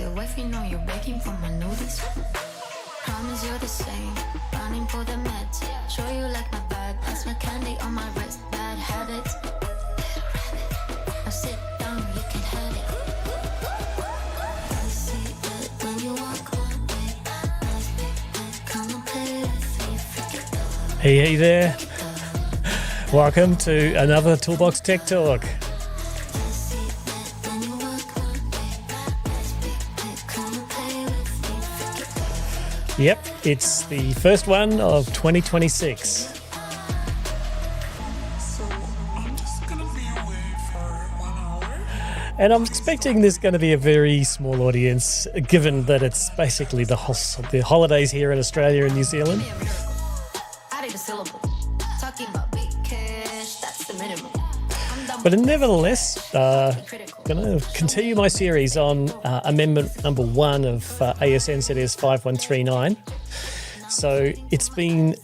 your wife, you know you're begging for my notice. Promise you're the same, running for the meds. Show you like my vibe, that's my candy on my wrist. Bad habits, now sit down, you can have it. I see it when you walk my way. Come and play with me, freak it. Hey there. Welcome to another Toolbox Tech Talk. Yep, it's the first one of 2026. And I'm expecting there's going to be a very small audience, given that it's basically the holidays here in Australia and New Zealand. But nevertheless, going to continue my series on Amendment No. 1 of ASN ZS 5139. So it's been,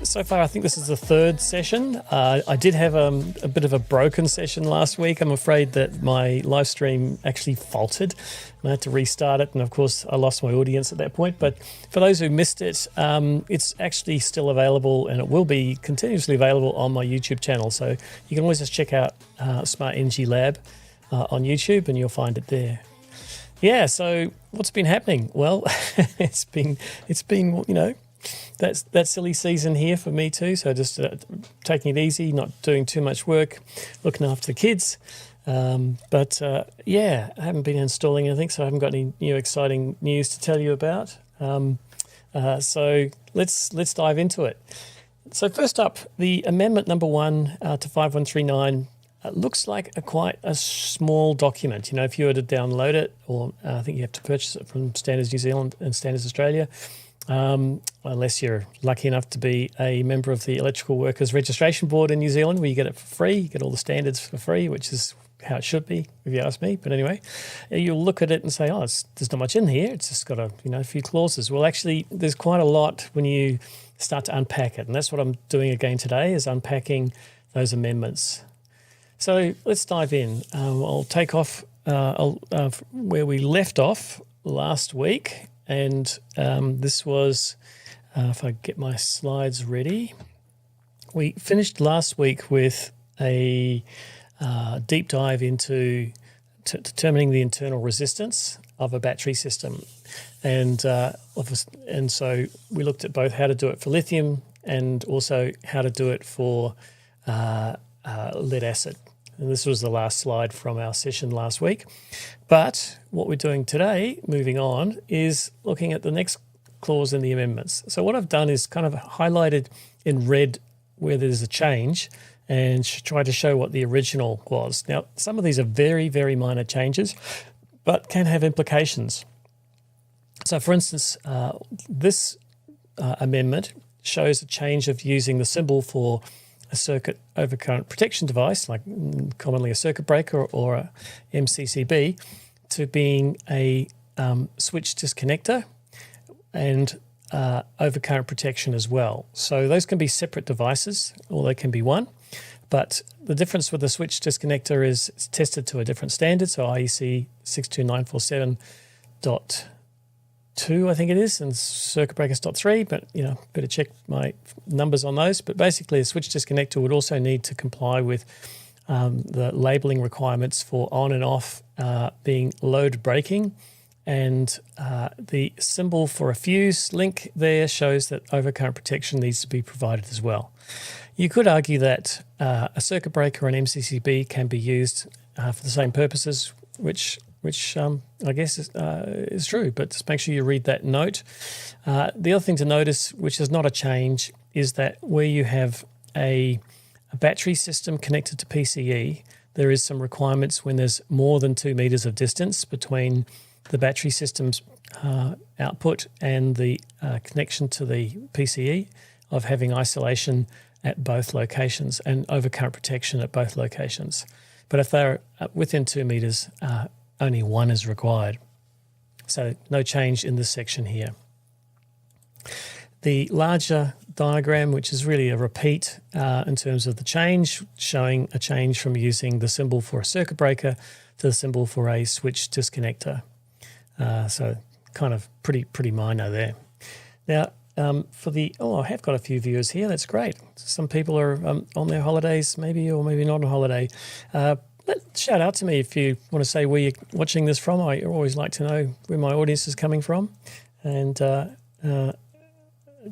so far I think this is the third session. I did have a bit of a broken session last week. I'm afraid that my live stream actually faltered and I had to restart it. And of course, I lost my audience at that point. But for those who missed it, it's actually still available and it will be continuously available on my YouTube channel. So you can always just check out Smart Energy Lab on YouTube and you'll find it there. Yeah, so what's been happening? Well, it's been you know, that silly season here for me too. So just taking it easy, not doing too much work, looking after the kids. But I haven't been installing anything, so I haven't got any new exciting news to tell you about. So let's dive into it. So first up, the Amendment No. 1 to 5139 looks like quite a small document. You know, if you were to download it, or I think you have to purchase it from Standards New Zealand and Standards Australia, unless you're lucky enough to be a member of the Electrical Workers Registration Board in New Zealand, where you get it for free, you get all the standards for free, which is how it should be, if you ask me. But anyway, you'll look at it and say, there's not much in here. It's just got a few clauses. Well, actually, there's quite a lot when you start to unpack it. And that's what I'm doing again today, is unpacking those amendments. So let's dive in. I'll take off where we left off last week. And this was, if I get my slides ready, we finished last week with a deep dive into determining the internal resistance of a battery system. And so we looked at both how to do it for lithium and also how to do it for lead acid. And this was the last slide from our session last week. But what we're doing today, moving on, is looking at the next clause in the amendments. So what I've done is kind of highlighted in red where there's a change and try to show what the original was. Now, some of these are very, very minor changes, but can have implications. So, for instance, this amendment shows a change of using the symbol for a circuit overcurrent protection device, like commonly a circuit breaker or a MCCB, to being a switch disconnector and overcurrent protection as well. So those can be separate devices or they can be one. But the difference with the switch disconnector is it's tested to a different standard, so IEC 62947.2, I think it is, and circuit breakers .3, but, better check my numbers on those. But basically, a switch disconnector would also need to comply with the labeling requirements for on and off being load breaking. And the symbol for a fuse link there shows that overcurrent protection needs to be provided as well. You could argue that a circuit breaker and MCCB can be used for the same purposes, which I guess is true, but just make sure you read that note. The other thing to notice, which is not a change, is that where you have a battery system connected to PCE, there is some requirements when there's more than 2 meters of distance between the battery system's output and the connection to the PCE, of having isolation at both locations and overcurrent protection at both locations. But if they're within 2 meters, only one is required. So no change in this section here. The larger diagram, which is really a repeat in terms of the change, showing a change from using the symbol for a circuit breaker to the symbol for a switch disconnector. So kind of pretty minor there. Now, I have got a few viewers here. That's great. Some people are on their holidays, maybe, or maybe not on holiday. Shout out to me if you want to say where you're watching this from. I always like to know where my audience is coming from. And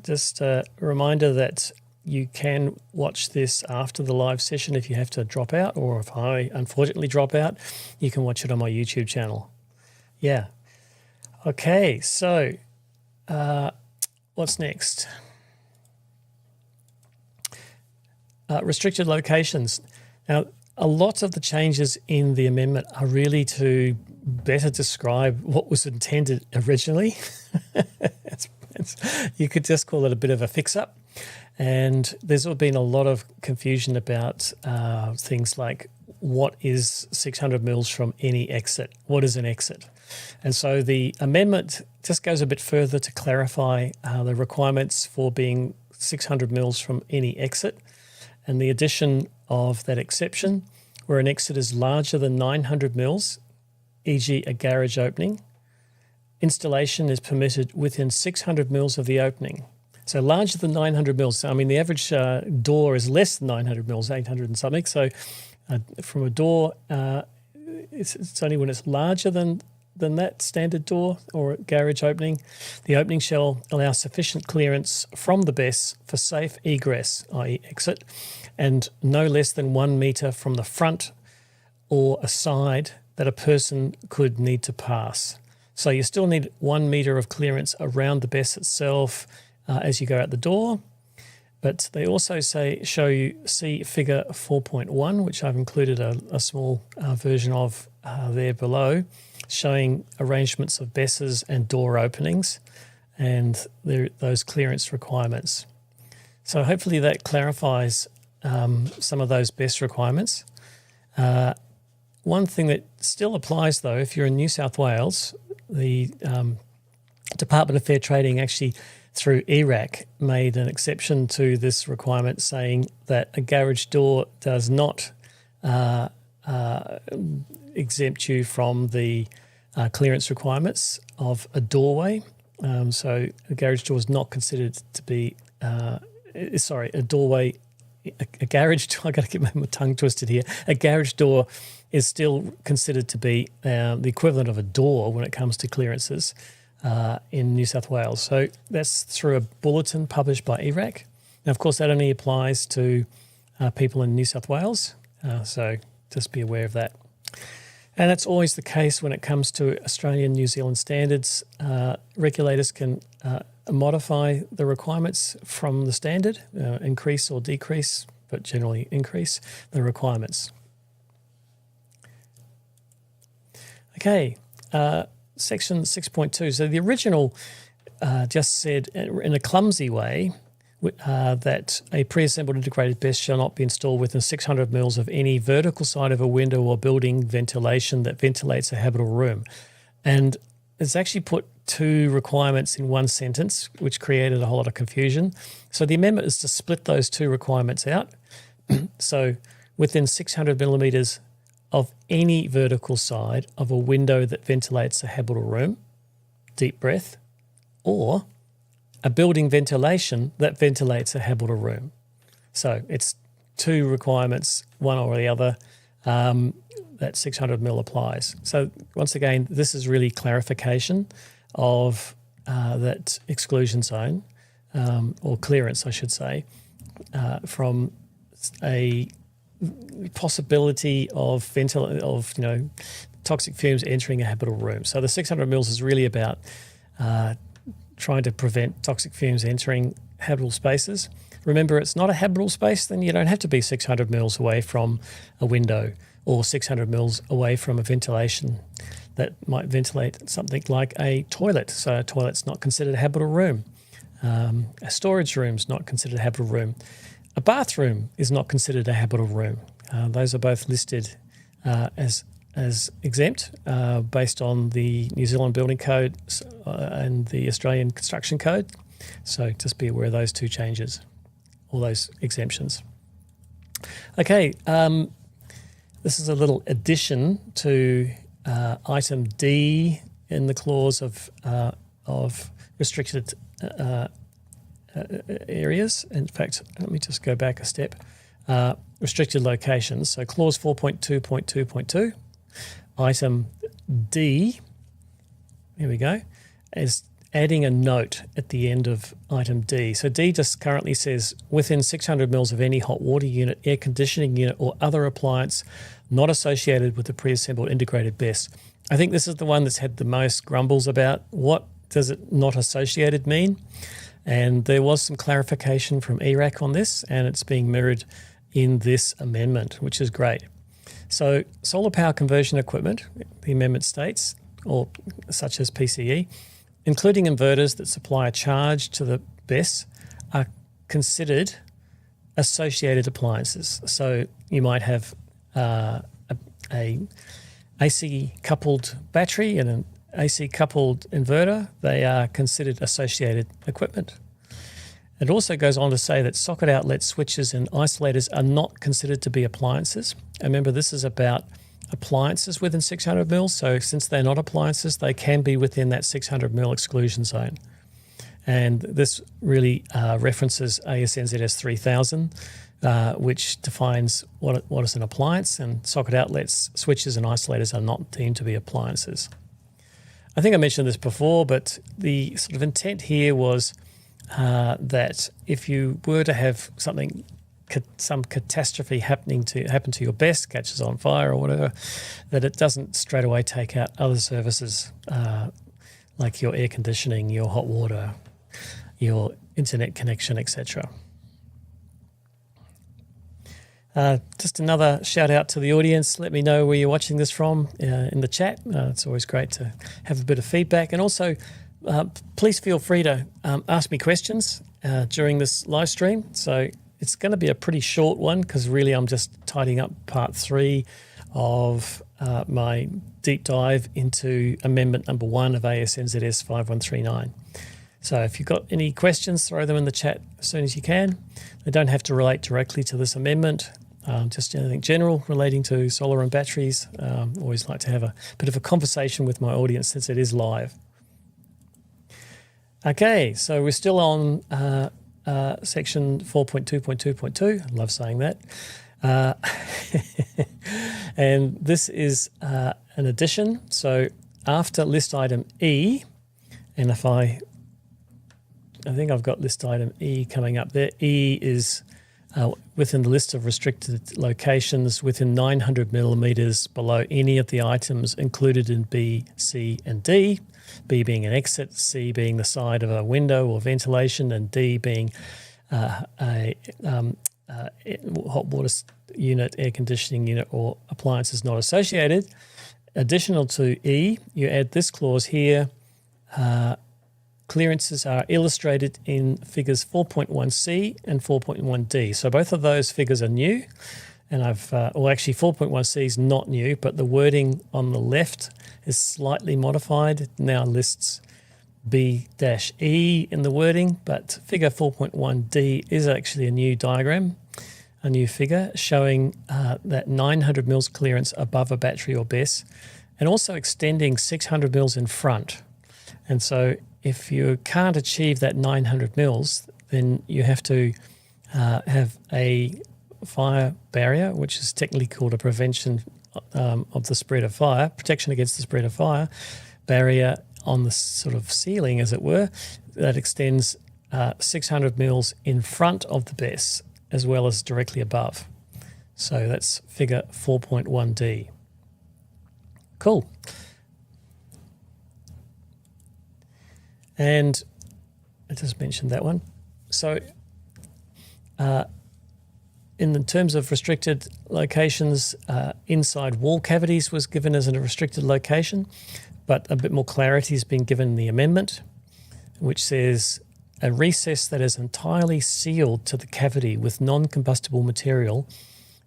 just a reminder that you can watch this after the live session if you have to drop out, or if I unfortunately drop out, you can watch it on my YouTube channel. Yeah. Okay, so what's next? Restricted locations. Now, a lot of the changes in the amendment are really to better describe what was intended originally. You could just call it a bit of a fix-up. And there's been a lot of confusion about things like what is 600 mils from any exit? What is an exit? And so the amendment just goes a bit further to clarify the requirements for being 600 mils from any exit, and the addition of that exception where an exit is larger than 900 mils, e.g. a garage opening. Installation is permitted within 600 mils of the opening. So larger than 900 mils. I mean, the average door is less than 900 mils, 800 and something. So from a door, it's only when it's larger than that standard door or garage opening. The opening shall allow sufficient clearance from the BESS for safe egress, i.e. exit, and no less than 1 metre from the front or a side that a person could need to pass. So you still need 1 metre of clearance around the BESS itself as you go out the door. But they also see figure 4.1, which I've included a small version of there below, showing arrangements of BESSes and door openings and those clearance requirements. So hopefully that clarifies some of those BESS requirements. One thing that still applies, though, if you're in New South Wales, the Department of Fair Trading actually, through ERAC, made an exception to this requirement, saying that a garage door does not exempt you from the clearance requirements of a doorway. So a garage door is not considered to be, a doorway, a garage door, I've got to get my tongue twisted here. A garage door is still considered to be the equivalent of a door when it comes to clearances in New South Wales. So that's through a bulletin published by ERAC. Now, of course, that only applies to people in New South Wales. So just be aware of that. And that's always the case when it comes to Australian New Zealand standards. Regulators can modify the requirements from the standard, increase or decrease, but generally increase the requirements. Okay, section 6.2. So the original just said in a clumsy way that a pre-assembled integrated BESS shall not be installed within 600 mils of any vertical side of a window or building ventilation that ventilates a habitable room. And it's actually put two requirements in one sentence, which created a whole lot of confusion. So the amendment is to split those two requirements out. So within 600 millimetres of any vertical side of a window that ventilates a habitable room, deep breath, or a building ventilation that ventilates a habitable room. So it's two requirements, one or the other, that 600 mil applies. So once again, this is really clarification of that exclusion zone, or clearance, I should say, from a possibility of toxic fumes entering a habitable room. So the 600 mils is really about trying to prevent toxic fumes entering habitable spaces. Remember, it's not a habitable space, then you don't have to be 600 mils away from a window or 600 mils away from a ventilation that might ventilate something like a toilet. So a toilet's not considered a habitable room. A storage room's not considered a habitable room. A bathroom is not considered a habitable room. Those are both listed as exempt based on the New Zealand Building Code and the Australian Construction Code. So just be aware of those two changes, all those exemptions. Okay, this is a little addition to item D in the clause of restricted areas. In fact, let me just go back a step. Restricted locations. So clause 4.2.2.2, item D, here we go, is adding a note at the end of item D. So D just currently says within 600 mils of any hot water unit, air conditioning unit, or other appliance not associated with the pre-assembled integrated BESS. I think this is the one that's had the most grumbles about what does it not associated mean. And there was some clarification from ERAC on this, and it's being mirrored in this amendment, which is great. So solar power conversion equipment, the amendment states, or such as PCE, including inverters that supply a charge to the BESS, are considered associated appliances. So you might have a AC coupled battery and an AC coupled inverter. They are considered associated equipment. It also goes on to say that socket outlet switches and isolators are not considered to be appliances. Remember, this is about appliances within 600 mils. So since they're not appliances, they can be within that 600 mil exclusion zone. And this really references AS/NZS 3000, which defines what is an appliance, and socket outlets, switches and isolators are not deemed to be appliances. I think I mentioned this before, but the sort of intent here was that if you were to have something, some catastrophe happen to your BESS, catches on fire or whatever, that it doesn't straight away take out other services like your air conditioning, your hot water, your internet connection, etc. Just another shout out to the audience. Let me know where you're watching this from in the chat. It's always great to have a bit of feedback. And also, please feel free to ask me questions during this live stream. So it's going to be a pretty short one because really I'm just tidying up part 3 of my deep dive into Amendment No. 1 of AS/NZS 5139. So if you've got any questions, throw them in the chat as soon as you can. They don't have to relate directly to this amendment. Just anything general relating to solar and batteries. Always like to have a bit of a conversation with my audience since it is live. Okay, so we're still on section 4.2.2.2. I love saying that. And this is an addition. So after list item E, and if I think I've got list item E coming up there. E is within the list of restricted locations within 900 millimeters below any of the items included in B, C, and D. B being an exit, C being the side of a window or ventilation, and D being a hot water unit, air conditioning unit, or appliances not associated. Additional to E, you add this clause here. Clearances are illustrated in figures 4.1C and 4.1D. So both of those figures are new. And actually 4.1C is not new, but the wording on the left is slightly modified. It now lists B-E in the wording, but figure 4.1D is actually a new diagram, a new figure showing that 900 mils clearance above a battery or BESS, and also extending 600 mils in front. And so if you can't achieve that 900 mils, then you have to have a fire barrier, which is technically called a prevention of the spread of fire, protection against the spread of fire, barrier on the sort of ceiling, as it were, that extends 600 mils in front of the BESS as well as directly above. So that's figure 4.1D. Cool. And I just mentioned that one. So in terms of restricted locations, inside wall cavities was given as a restricted location, but a bit more clarity has been given in the amendment, which says a recess that is entirely sealed to the cavity with non-combustible material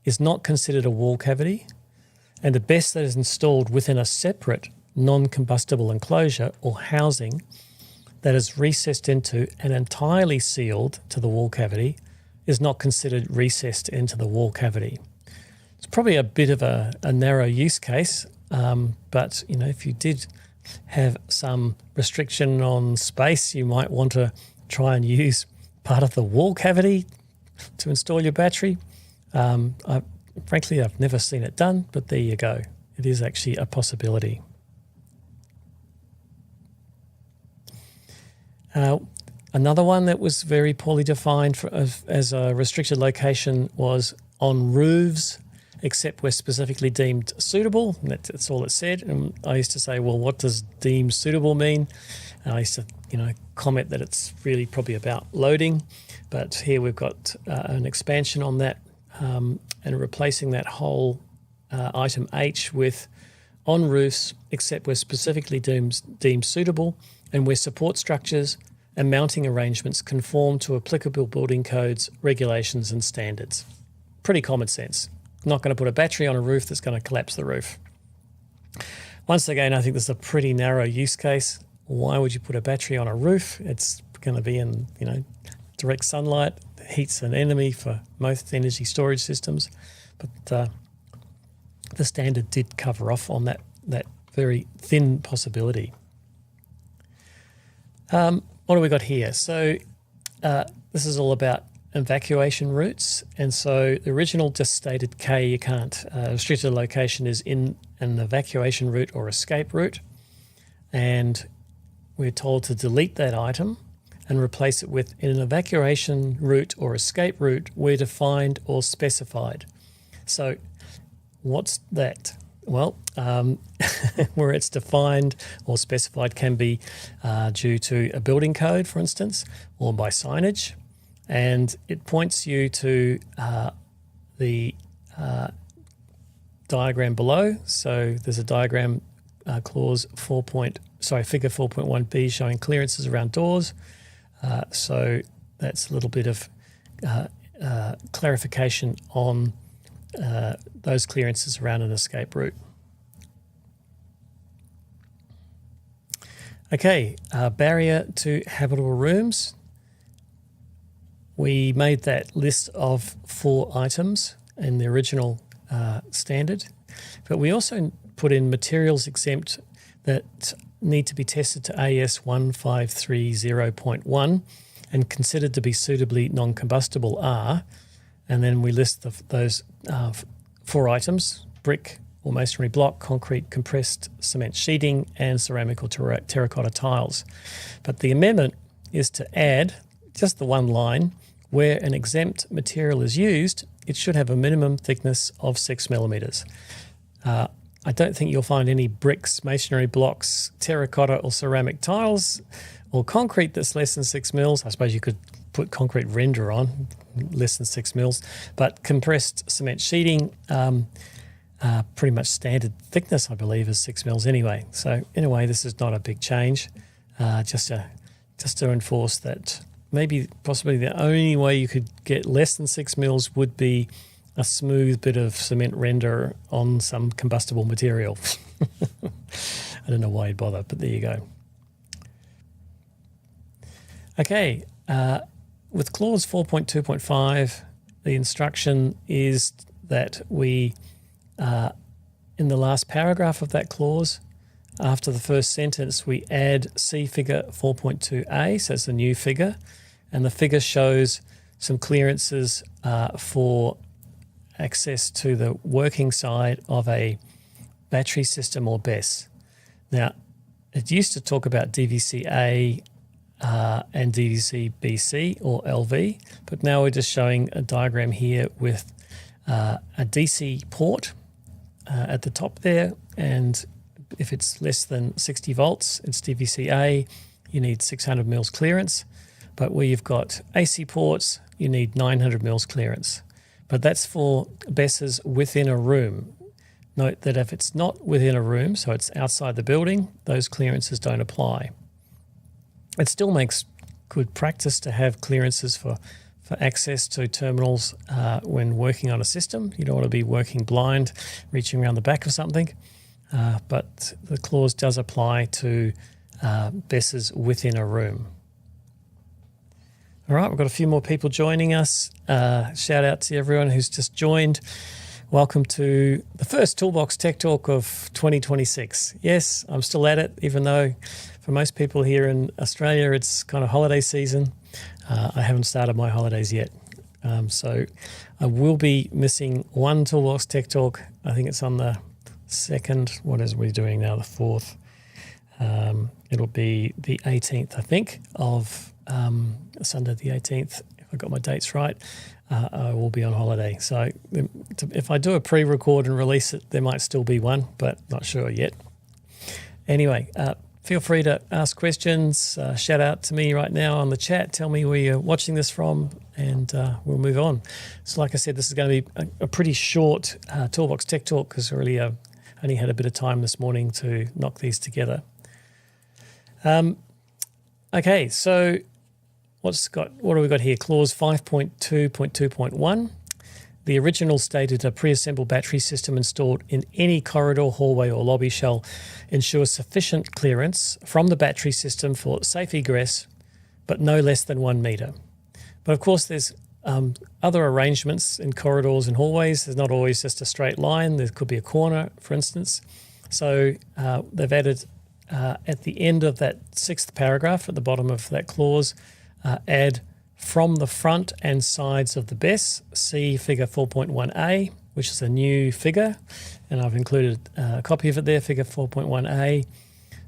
is not considered a wall cavity, and a BESS that is installed within a separate non-combustible enclosure or housing that is recessed into and entirely sealed to the wall cavity is not considered recessed into the wall cavity. It's probably a bit of a narrow use case, But, if you did have some restriction on space, you might want to try and use part of the wall cavity to install your battery. Frankly, I've never seen it done, but there you go. It is actually a possibility. Another one that was very poorly defined as a restricted location was on roofs, except where specifically deemed suitable. And that's all it said. And I used to say, well, what does deemed suitable mean? And I used to, comment that it's really probably about loading. But here we've got an expansion on that and replacing that whole item H with on roofs, except where specifically deemed suitable and where support structures and mounting arrangements conform to applicable building codes, regulations and standards. Pretty common sense. Not going to put a battery on a roof that's going to collapse the roof. Once again, I think this is a pretty narrow use case. Why would you put a battery on a roof? It's going to be in, direct sunlight. Heat's an enemy for most energy storage systems. But the standard did cover off on that very thin possibility. What do we got here? So this is all about evacuation routes. And so the original just stated K, you can't. Restricted location is in an evacuation route or escape route. And we're told to delete that item and replace it with in an evacuation route or escape route where defined or specified. So what's that? Well, where it's defined or specified can be due to a building code, for instance, or by signage. And it points you to the diagram below. So there's a diagram figure 4.1b showing clearances around doors. So that's a little bit of clarification on those clearances around an escape route. Okay, barrier to habitable rooms. We made that list of 4 items in the original standard, but we also put in materials exempt that need to be tested to AS 1530.1 and considered to be suitably non-combustible are, and then we list those 4 items: brick or masonry block, concrete compressed cement sheeting, and ceramic or terracotta tiles. But the amendment is to add just the one line: where an exempt material is used, it should have a minimum thickness of 6 millimeters. I don't think you'll find any bricks, masonry blocks, terracotta or ceramic tiles or concrete that's less than 6 mils. I suppose you could put concrete render on, less than 6 mils, but compressed cement sheeting, pretty much standard thickness, I believe, is 6 mils anyway. So anyway, this is not a big change, just to enforce that possibly the only way you could get less than 6 mils would be a smooth bit of cement render on some combustible material. I don't know why you'd bother, but there you go. Okay, with clause 4.2.5, the instruction is that we, in the last paragraph of that clause, after the first sentence, we add C figure 4.2a, so it's a new figure, and the figure shows some clearances for access to the working side of a battery system or BESS. Now, it used to talk about DVC-A and DVC-BC or LV, but now we're just showing a diagram here with a DC port at the top there, and if it's less than 60 volts, it's DVC-A, you need 600 mils clearance, but where you've got AC ports, you need 900 mils clearance. But that's for BESSes within a room. Note that if it's not within a room, so it's outside the building, those clearances don't apply. It still makes good practice to have clearances for access to terminals when working on a system. You don't want to be working blind, reaching around the back of something. But the clause does apply to BESSes within a room. All right, we've got a few more people joining us. Shout out to everyone who's just joined. Welcome to the first Toolbox Tech Talk of 2026. Yes, I'm still at it, even though for most people here in Australia it's kind of holiday season. I haven't started my holidays yet. So I will be missing one Toolbox Tech Talk. I think it's on the 2nd. What is we doing now? The 4th. It'll be the 18th, I think, of Sunday the 18th, if I got my dates right. I will be on holiday. So if I do a pre-record and release it, there might still be one, but not sure yet. Anyway, feel free to ask questions. Shout out to me right now on the chat. Tell me where you're watching this from, and we'll move on. So like I said, this is going to be a pretty short Toolbox Tech Talk because I really only had a bit of time this morning to knock these together. Okay, so what have we got here? Clause 5.2.2.1. The original stated a pre-assembled battery system installed in any corridor, hallway or lobby shall ensure sufficient clearance from the battery system for safe egress, but no less than 1 metre. But of course there's other arrangements in corridors and hallways. There's not always just a straight line. There could be a corner, for instance. So they've added at the end of that 6th paragraph at the bottom of that clause, add from the front and sides of the BESS, see figure 4.1a, which is a new figure, and I've included a copy of it there, figure 4.1a,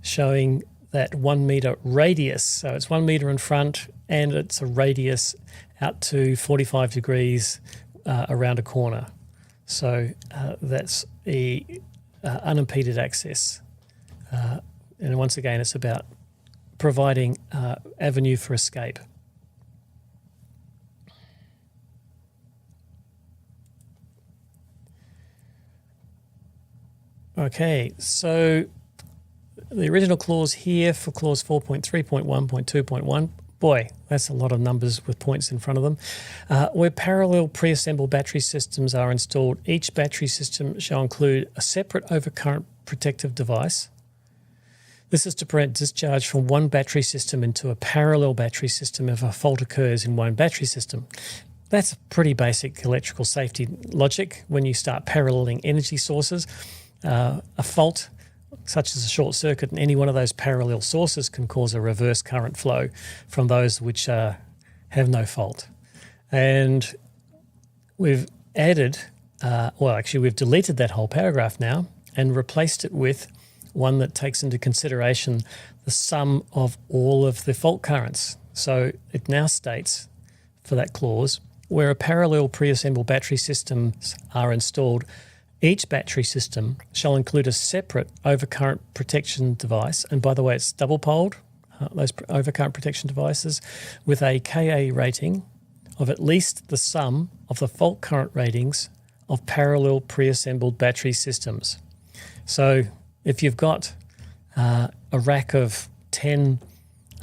showing that 1 metre radius. So it's 1 metre in front and it's a radius out to 45 degrees around a corner. So that's unimpeded access. And once again, it's about providing avenue for escape. Okay, so the original clause here for clause 4.3.1.2.1, boy, that's a lot of numbers with points in front of them. Where parallel pre-assembled battery systems are installed, each battery system shall include a separate overcurrent protective device. This is to prevent discharge from one battery system into a parallel battery system if a fault occurs in one battery system. That's pretty basic electrical safety logic when you start paralleling energy sources. A fault, such as a short circuit in any one of those parallel sources, can cause a reverse current flow from those which have no fault. And we've added, we've deleted that whole paragraph now and replaced it with one that takes into consideration the sum of all of the fault currents. So it now states for that clause, where a parallel pre-assembled battery systems are installed, each battery system shall include a separate overcurrent protection device. And by the way, it's double-poled, those overcurrent protection devices, with a Ka rating of at least the sum of the fault current ratings of parallel pre-assembled battery systems. So if you've got a rack of 10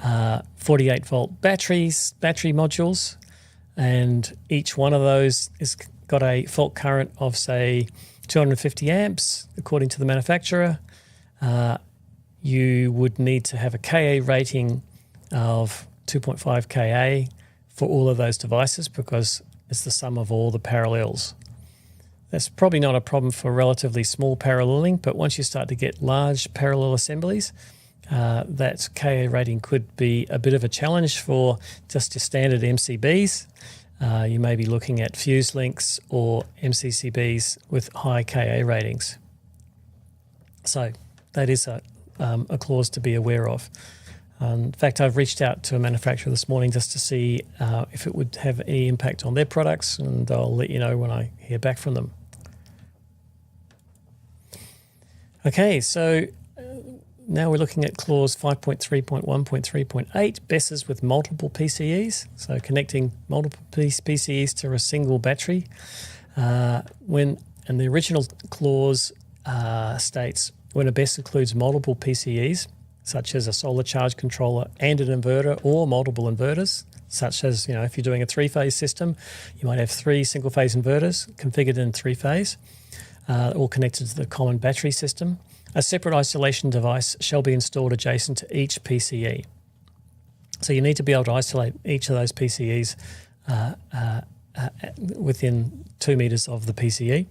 48-volt battery modules, and each one of those has got a fault current of, say, 250 amps, according to the manufacturer, you would need to have a Ka rating of 2.5 Ka for all of those devices because it's the sum of all the parallels. That's probably not a problem for relatively small paralleling, but once you start to get large parallel assemblies, that Ka rating could be a bit of a challenge for just your standard MCBs. You may be looking at fuse links or MCCBs with high Ka ratings. So that is a clause to be aware of. In fact, I've reached out to a manufacturer this morning just to see if it would have any impact on their products, and I'll let you know when I hear back from them. Okay, so now we're looking at clause 5.3.1.3.8, BESSes with multiple PCEs, so connecting multiple PCEs to a single battery. And the original clause states, when a BESS includes multiple PCEs, such as a solar charge controller and an inverter or multiple inverters, such as, if you're doing a 3-phase system, you might have 3 single-phase inverters configured in 3-phase, all connected to the common battery system. A separate isolation device shall be installed adjacent to each PCE. So you need to be able to isolate each of those PCEs within 2 meters of the PCE.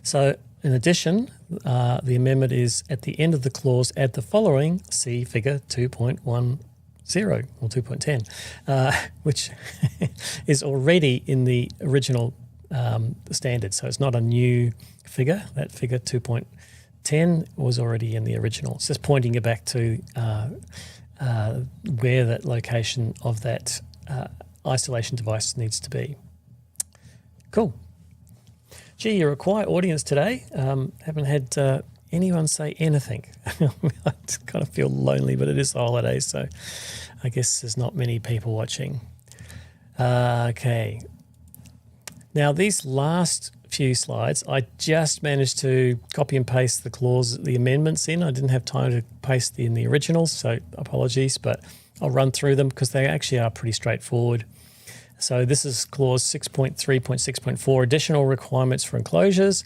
So in addition, the amendment is at the end of the clause, add the following, see figure 2.10 or 2.10, which is already in the original standard. So it's not a new figure. That figure 2.10 was already in the original. It's just pointing you back to where that location of that isolation device needs to be. Cool. Gee, you're a quiet audience today. Haven't had anyone say anything. I kind of feel lonely, but it is the holidays, so I guess there's not many people watching. Okay. Now, these last few slides, I just managed to copy and paste the amendments in. I didn't have time to paste in the originals, so apologies, but I'll run through them because they actually are pretty straightforward. So this is clause 6.3.6.4, additional requirements for enclosures.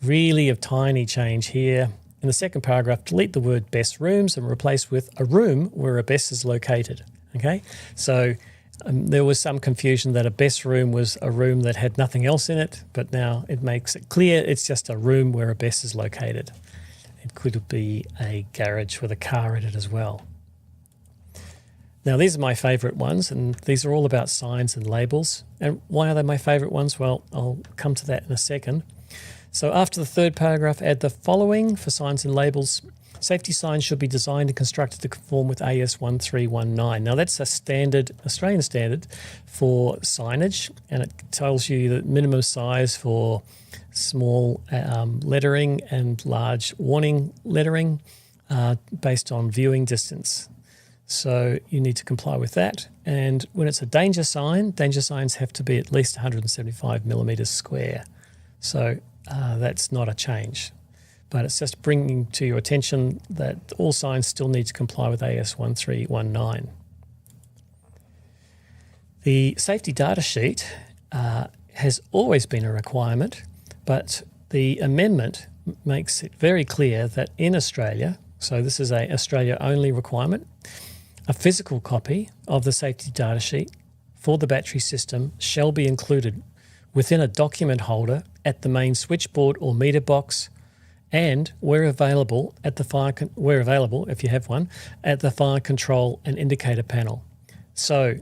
Really a tiny change here. In the second paragraph, delete the word best rooms and replace with a room where a best is located. Okay, so there was some confusion that a best room was a room that had nothing else in it, but now it makes it clear it's just a room where a best is located. It could be a garage with a car in it as well. Now, these are my favourite ones, and these are all about signs and labels. And why are they my favourite ones? Well, I'll come to that in a second. So after the third paragraph, add the following for signs and labels. Safety signs should be designed and constructed to conform with AS 1319. Now, that's a standard, Australian standard for signage, and it tells you the minimum size for small lettering and large warning lettering based on viewing distance. So you need to comply with that. And when it's a danger signs have to be at least 175 millimetres square. So that's not a change. But it's just bringing to your attention that all signs still need to comply with AS 1319. The safety data sheet has always been a requirement, but the amendment makes it very clear that in Australia, so this is a Australia-only requirement, a physical copy of the safety data sheet for the battery system shall be included within a document holder at the main switchboard or meter box, and where available at the where available, if you have one, at the fire control and indicator panel. So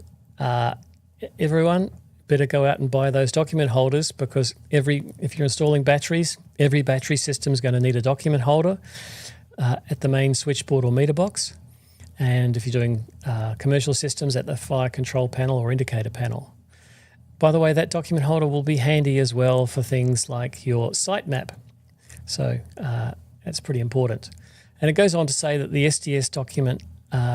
everyone better go out and buy those document holders, because if you're installing batteries, every battery system is going to need a document holder at the main switchboard or meter box. And if you're doing commercial systems, at the fire control panel or indicator panel. By the way, that document holder will be handy as well for things like your site map. So that's pretty important. And it goes on to say that the SDS document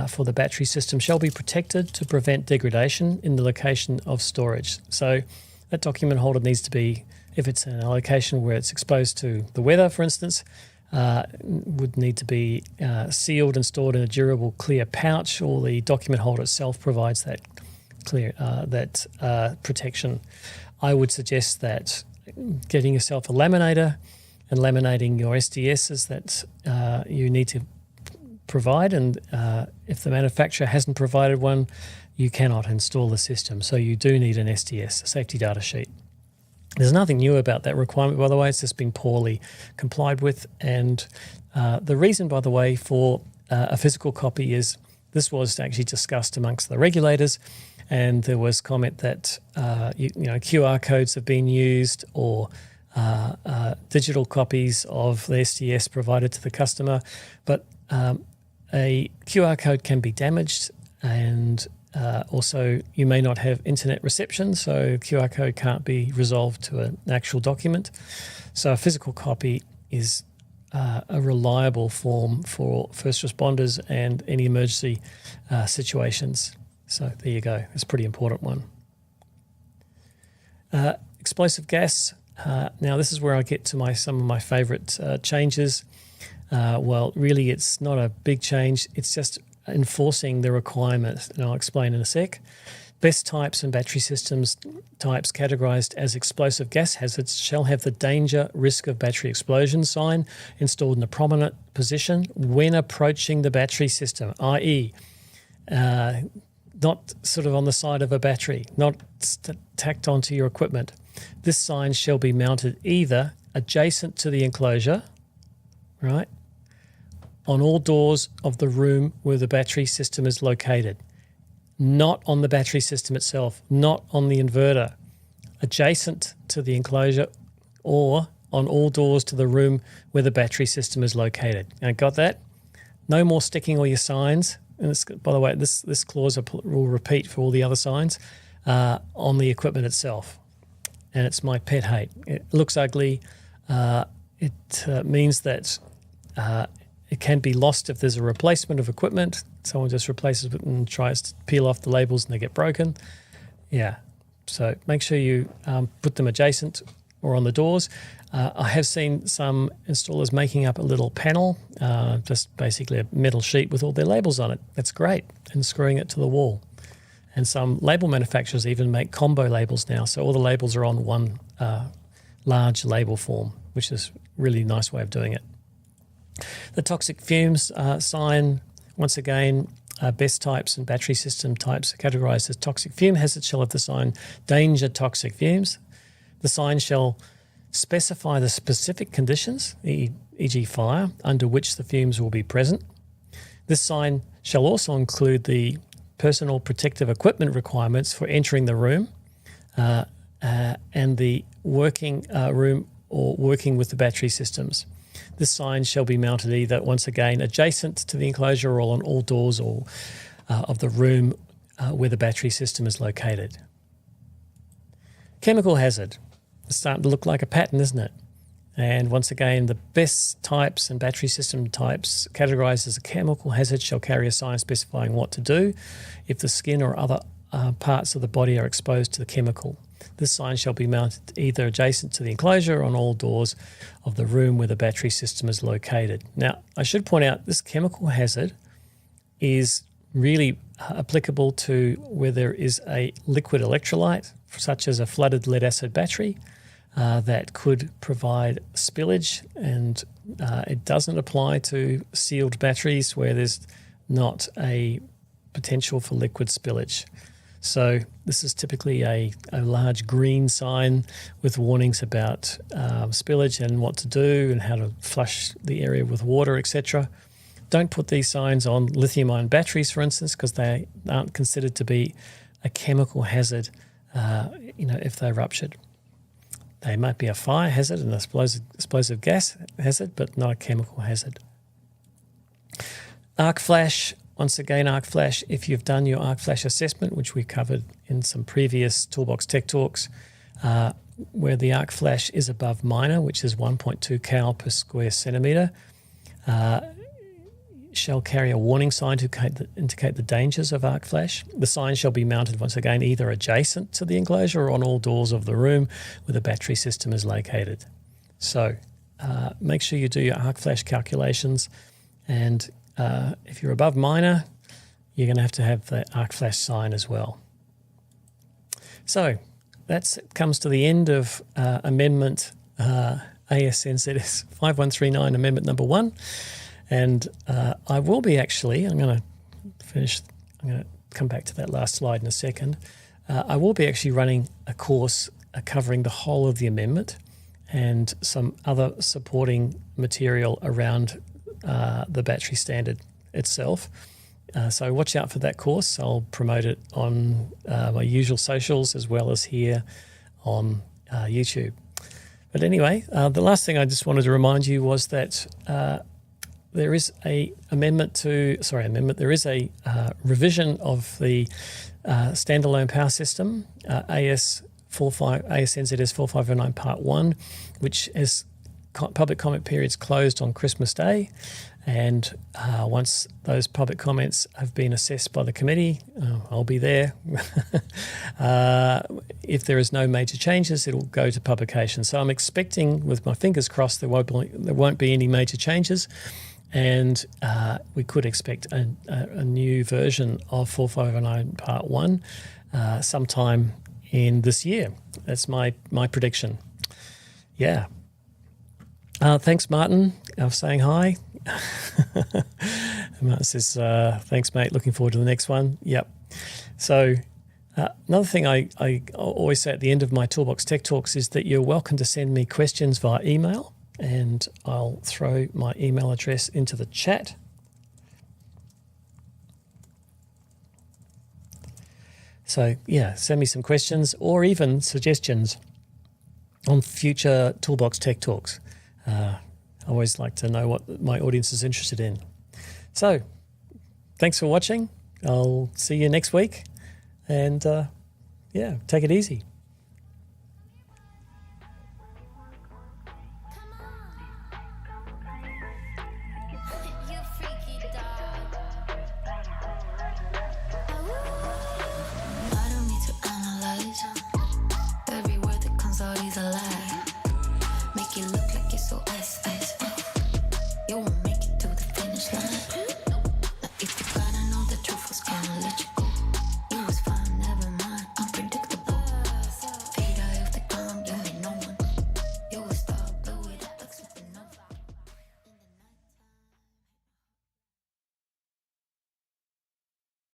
for the battery system shall be protected to prevent degradation in the location of storage. So that document holder needs to be, if it's in a location where it's exposed to the weather, for instance, would need to be sealed and stored in a durable clear pouch, or the document holder itself provides that protection. I would suggest that getting yourself a laminator and laminating your SDSs that you need to provide, and if the manufacturer hasn't provided one, you cannot install the system. So you do need an SDS, a safety data sheet. There's nothing new about that requirement, by the way. It's just been poorly complied with. And the reason, by the way, for a physical copy is this was actually discussed amongst the regulators, and there was comment that QR codes have been used, or digital copies of the SDS provided to the customer. But a QR code can be damaged, and also you may not have internet reception, so QR code can't be resolved to an actual document. So a physical copy is a reliable form for first responders and any emergency situations. So there you go. It's a pretty important one. Explosive gas. Now this is where I get to some of my favourite changes. Well, really it's not a big change. It's just enforcing the requirement, and I'll explain in a sec. Best types and battery systems types categorised as explosive gas hazards shall have the danger risk of battery explosion sign installed in a prominent position when approaching the battery system, i.e. Not sort of on the side of a battery, not tacked onto your equipment. This sign shall be mounted either adjacent to the enclosure, right, on all doors of the room where the battery system is located. Not on the battery system itself, not on the inverter. Adjacent to the enclosure or on all doors to the room where the battery system is located. Now, got that? No more sticking all your signs. And this, by the way, this clause will repeat for all the other signs on the equipment itself. And it's my pet hate. It looks ugly. It means that it can be lost if there's a replacement of equipment. Someone just replaces it and tries to peel off the labels and they get broken. Yeah, so make sure you put them adjacent or on the doors. I have seen some installers making up a little panel, just basically a metal sheet with all their labels on it. That's great, and screwing it to the wall. And some label manufacturers even make combo labels now, so all the labels are on one large label form, which is a really nice way of doing it. The toxic fumes sign, once again, best types and battery system types are categorized as toxic fume hazard shall have the sign danger toxic fumes. The sign shall specify the specific conditions, e.g. fire, under which the fumes will be present. This sign shall also include the personal protective equipment requirements for entering the room and the working room or working with the battery systems. This sign shall be mounted either, once again, adjacent to the enclosure or on all doors or of the room where the battery system is located. Chemical hazard. It's starting to look like a pattern, isn't it? And once again, the best types and battery system types categorized as a chemical hazard shall carry a sign specifying what to do if the skin or other parts of the body are exposed to the chemical. This sign shall be mounted either adjacent to the enclosure or on all doors of the room where the battery system is located. Now, I should point out this chemical hazard is really applicable to where there is a liquid electrolyte, such as a flooded lead-acid battery, that could provide spillage, and it doesn't apply to sealed batteries where there's not a potential for liquid spillage. So this is typically a large green sign with warnings about spillage and what to do and how to flush the area with water, etc. Don't put these signs on lithium-ion batteries, for instance, because they aren't considered to be a chemical hazard, if they're ruptured. They might be a fire hazard and explosive gas hazard, but not a chemical hazard. Arc flash. Once again, arc flash, if you've done your arc flash assessment, which we covered in some previous Toolbox Tech Talks, where the arc flash is above minor, which is 1.2 cal per square centimetre, shall carry a warning sign to indicate the dangers of arc flash. The sign shall be mounted, once again, either adjacent to the enclosure or on all doors of the room where the battery system is located. So make sure you do your arc flash calculations, and if you're above minor, you're going to have the arc flash sign as well. So that comes to the end of Amendment ASNZS 5139, Amendment No. 1. And I will be I'm going to come back to that last slide in a second. I will be actually running a course covering the whole of the amendment and some other supporting material around the battery standard itself. So watch out for that course. I'll promote it on my usual socials as well as here on YouTube. But anyway, the last thing I just wanted to remind you was that there is a there is a revision of the standalone power system, ASNZS 4509 Part 1, which has public comment periods closed on Christmas Day. And once those public comments have been assessed by the committee, I'll be there. If there is no major changes, it will go to publication. So I'm expecting, with my fingers crossed, there won't be any major changes. And we could expect a new version of 4509 Part 1 sometime in this year. That's my prediction. Yeah. Thanks, Martin, for saying hi. Martin says, thanks, mate. Looking forward to the next one. Yep. So Another thing I always say at the end of my Toolbox Tech Talks is that you're welcome to send me questions via email, and I'll throw my email address into the chat. So, yeah, send me some questions or even suggestions on future Toolbox Tech Talks. I always like to know what my audience is interested in. So, thanks for watching. I'll see you next week. And, take it easy.